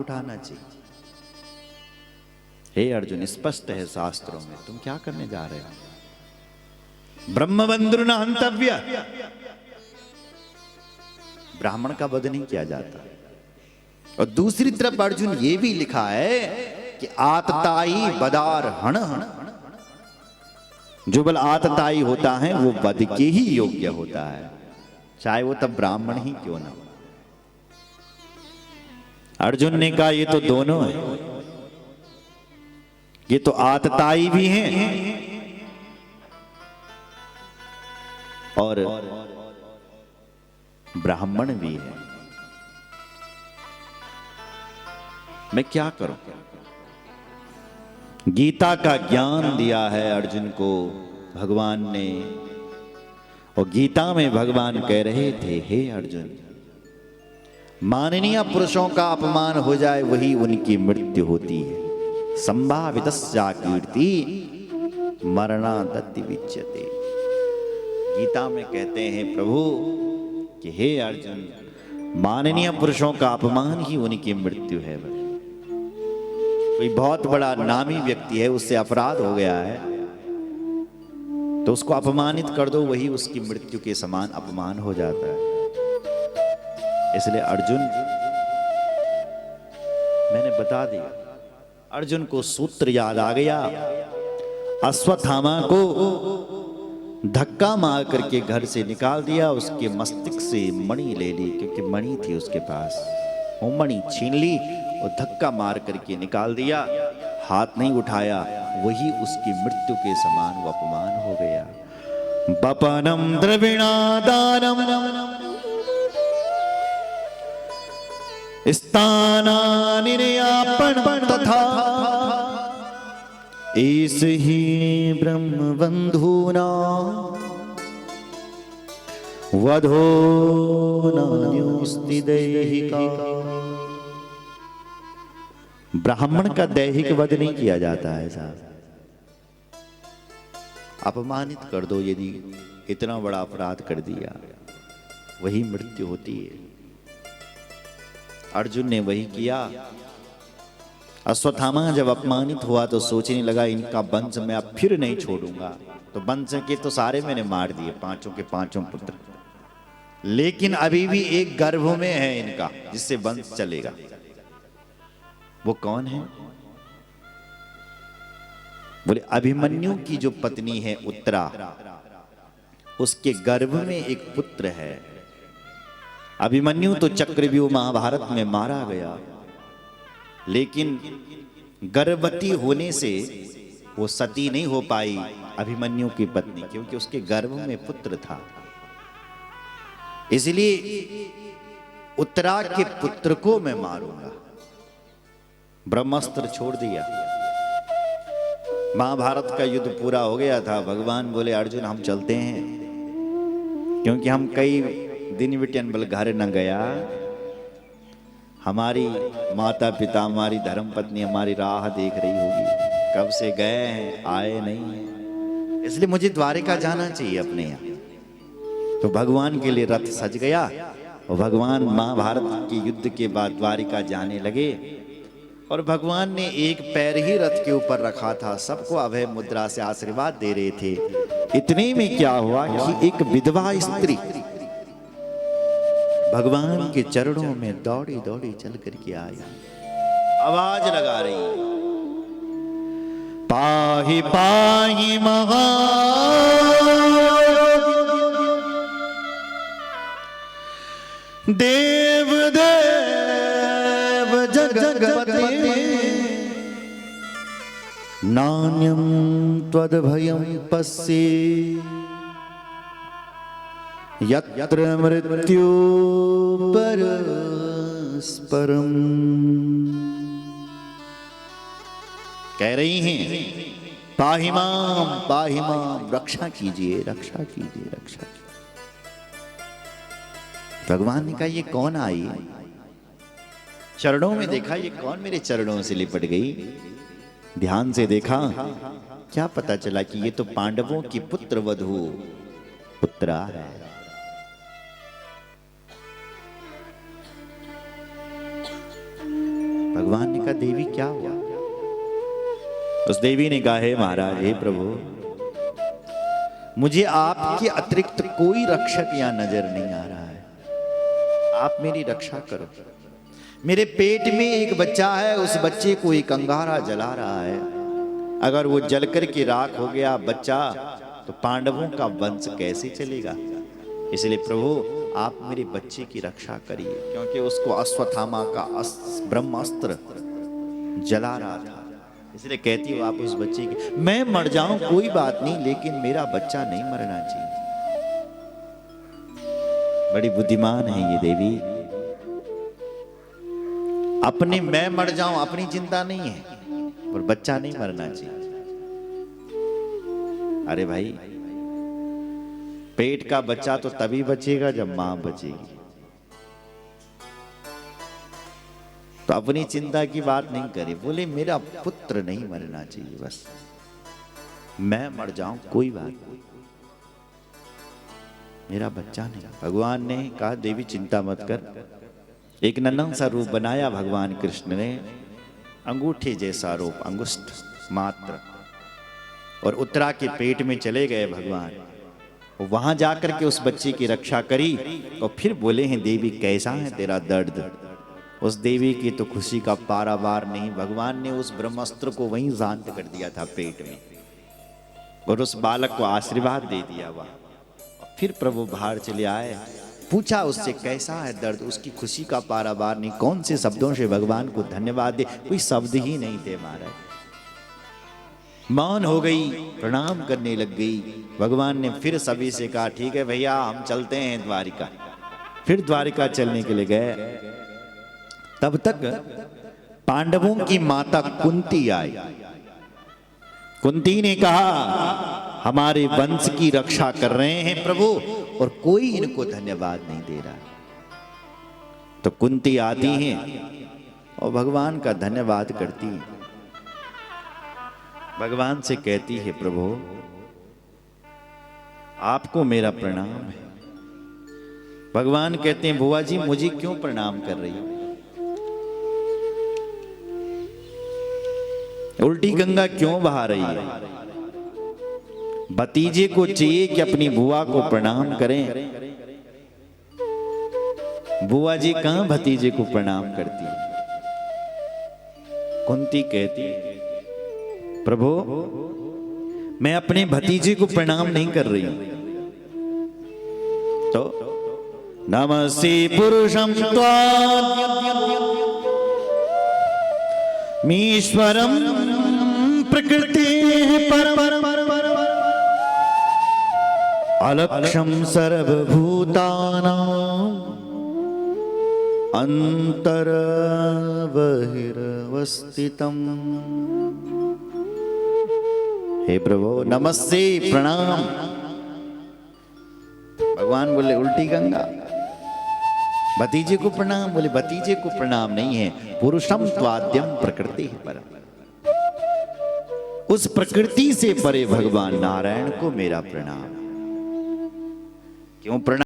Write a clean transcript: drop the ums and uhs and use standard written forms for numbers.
उठाना चाहिए। हे अर्जुन, स्पष्ट है शास्त्रों में, तुम क्या करने जा रहे हो? ब्रह्मबंधु न हंतव्य, ब्राह्मण का वध नहीं किया जाता। और दूसरी तरफ अर्जुन ये भी लिखा है कि आतताई बदार हण हण, जो बल आतताई होता है वो वध के ही योग्य होता है, चाहे वो तब ब्राह्मण ही क्यों ना। अर्जुन ने कहा ये तो दोनों है, ये तो आतताई भी हैं और ब्राह्मण भी है। मैं क्या करूं? गीता का ज्ञान दिया है अर्जुन को भगवान ने, और गीता में भगवान कह रहे थे, हे अर्जुन, माननीय पुरुषों का अपमान हो जाए वही उनकी मृत्यु होती है। संभावितस्या कीर्ति मरणादति विच्यते। गीता में कहते हैं प्रभु कि हे अर्जुन, माननीय पुरुषों का अपमान ही उनकी मृत्यु है। कोई बहुत बड़ा नामी व्यक्ति है, उससे अपराध हो गया है, तो उसको अपमानित कर दो, वही उसकी मृत्यु के समान अपमान हो जाता है। इसलिए अर्जुन, मैंने बता दिया, अर्जुन को सूत्र याद आ गया। अश्वत्थामा को धक्का मार करके घर से निकाल दिया, उसके मस्तिष्क से मणि ले ली, क्योंकि मणि थी उसके पास, वो मणि छीन ली और धक्का मार करके निकाल दिया। हाथ नहीं उठाया, वही उसकी मृत्यु के समान वो अपमान हो गया। बपनम द्रविणादानम स्थानानिर्यापण तथा ऐस ही ब्रह्म बंधुना वधो नान्योस्ति दैहिका। ब्राह्मण का दैहिक वध नहीं किया जाता है साहब, अपमानित कर दो, यदि इतना बड़ा अपराध कर दिया वही मृत्यु होती है। अर्जुन ने वही किया। अश्वत्थामा जब अपमानित हुआ तो सोचने लगा, इनका वंश मैं अब फिर नहीं छोड़ूंगा। तो वंश के तो सारे मैंने मार दिए, पांचों के पांचों पुत्र, लेकिन अभी भी एक गर्भ में है इनका जिससे वंश चलेगा। वो कौन है? बोले अभिमन्यु की जो पत्नी है उत्तरा, उसके गर्भ में एक पुत्र है। अभिमन्यु तो चक्रव्यूह महाभारत में मारा गया, लेकिन गर्भवती होने से वो सती नहीं हो पाई अभिमन्यु की पत्नी, क्योंकि उसके गर्भ में पुत्र था। इसलिए उत्तरा के पुत्र को मैं मारूंगा। ब्रह्मास्त्र छोड़ दिया। महाभारत का युद्ध पूरा हो गया था। भगवान बोले अर्जुन हम चलते हैं, क्योंकि हम कई दिन विटन बल घर न गया, हमारी माता पिता, हमारी धर्म पत्नी हमारी राह देख रही होगी, कब से गए हैं, आए नहीं है, इसलिए मुझे द्वारिका जाना चाहिए अपने यहाँ। तो भगवान के लिए रथ सज गया और भगवान महाभारत के युद्ध के बाद द्वारिका जाने लगे। और भगवान ने एक पैर ही रथ के ऊपर रखा था, सबको अभय मुद्रा से आशीर्वाद दे रहे थे। इतने में क्या हुआ कि एक विधवा स्त्री भगवान के चरणों में दौड़ी दौड़ी चल करके आई, आवाज लगा रही, पाहि पाहि महा देव देव जगत्पते नान्यं त्वद्भयं पश्ये यत्र मृत्यु परस्परम। कह रही हैं पाहि माम, रक्षा कीजिए, रक्षा कीजिए, रक्षा कीजिए। भगवान ने कहा ये कौन आई? चरणों में देखा, ये कौन मेरे चरणों से लिपट गई? ध्यान से देखा, क्या पता चला कि ये तो पांडवों की पुत्र वधू उत्तरा है। भगवान ने कहा देवी क्या हुआ? उस देवी ने कहा हे महाराज, हे प्रभु, मुझे आपके अतिरिक्त कोई रक्षक यहां नजर नहीं आ रहा है, आप मेरी रक्षा करो। मेरे पेट में एक बच्चा है, उस बच्चे को एक अंगारा जला रहा है, अगर वो जलकर के राख हो गया बच्चा तो पांडवों का वंश कैसे चलेगा? इसलिए प्रभु आप मेरे बच्चे की रक्षा करिए, क्योंकि उसको अश्वत्थामा का ब्रह्मास्त्र जला रहा था। इसलिए कहती हो आप उस बच्चे की, मैं मर जाऊं कोई बात नहीं, लेकिन मेरा बच्चा नहीं मरना चाहिए। बड़ी बुद्धिमान है ये देवी। अपने मैं मर जाऊं अपनी चिंता नहीं है, और बच्चा नहीं मरना चाहिए। अरे भाई, पेट का बच्चा तो तभी बचेगा जब मां बचेगी, तो अपनी चिंता की बात नहीं करे। बोले मेरा पुत्र नहीं मरना चाहिए, बस मैं मर जाऊं कोई बात नहीं, मेरा बच्चा नहीं। भगवान ने कहा देवी चिंता मत कर। एक नन्हा सा रूप बनाया भगवान कृष्ण ने, अंगूठे जैसा रूप, अंगुष्ठ मात्र, और उत्तरा के पेट में चले गए भगवान। वहां जाकर के उस बच्चे की रक्षा करी और फिर बोले हैं देवी कैसा है तेरा दर्द? उस देवी की तो खुशी का पारावार नहीं। भगवान ने उस ब्रह्मास्त्र को वहीं शांत कर दिया था पेट में, और उस बालक को आशीर्वाद दे दिया हुआ। फिर प्रभु बाहर चले आए, पूछा उससे कैसा है दर्द? उसकी खुशी का पारावार नहीं। कौन से शब्दों से भगवान को धन्यवाद दे, कोई शब्द ही नहीं थे महाराज। मौन हो गई, प्रणाम करने लग गई। भगवान ने फिर सभी से कहा ठीक है भैया हम चलते हैं द्वारिका। फिर द्वारिका चलने के लिए गए। तब तक पांडवों की माता कुंती आई। कुंती ने कहा हमारे वंश की रक्षा कर रहे हैं प्रभु, और कोई इनको धन्यवाद नहीं दे रहा। तो कुंती आती हैं और भगवान का धन्यवाद करती हैं। भगवान से कहती है प्रभु आपको मेरा प्रणाम है। भगवान कहते हैं बुआ जी मुझे क्यों प्रणाम कर रही हो? उल्टी गंगा क्यों बहा रही है? भतीजे को चाहिए कि अपनी बुआ को प्रणाम करें। बुआ जी कहां भतीजे को प्रणाम करती है? कुंती कहती है प्रभु मैं अपने भतीजे को प्रणाम नहीं कर रही हूं। तो नमस्ते पुरुषं मीश्वरं प्रकृति परम अलक्षं सर्वभूतानां अंतर बहिर्वस्थितम्। हे प्रभु नमस्ते प्रणाम। भगवान बोले उल्टी गंगा। भतीजे को प्रणाम, बोले भतीजे को प्रणाम नहीं है, पुरुषम त्वाद्यम प्रकृति परम। उस प्रकृति से परे भगवान नारायण को मेरा प्रणाम। क्यों प्रणाम?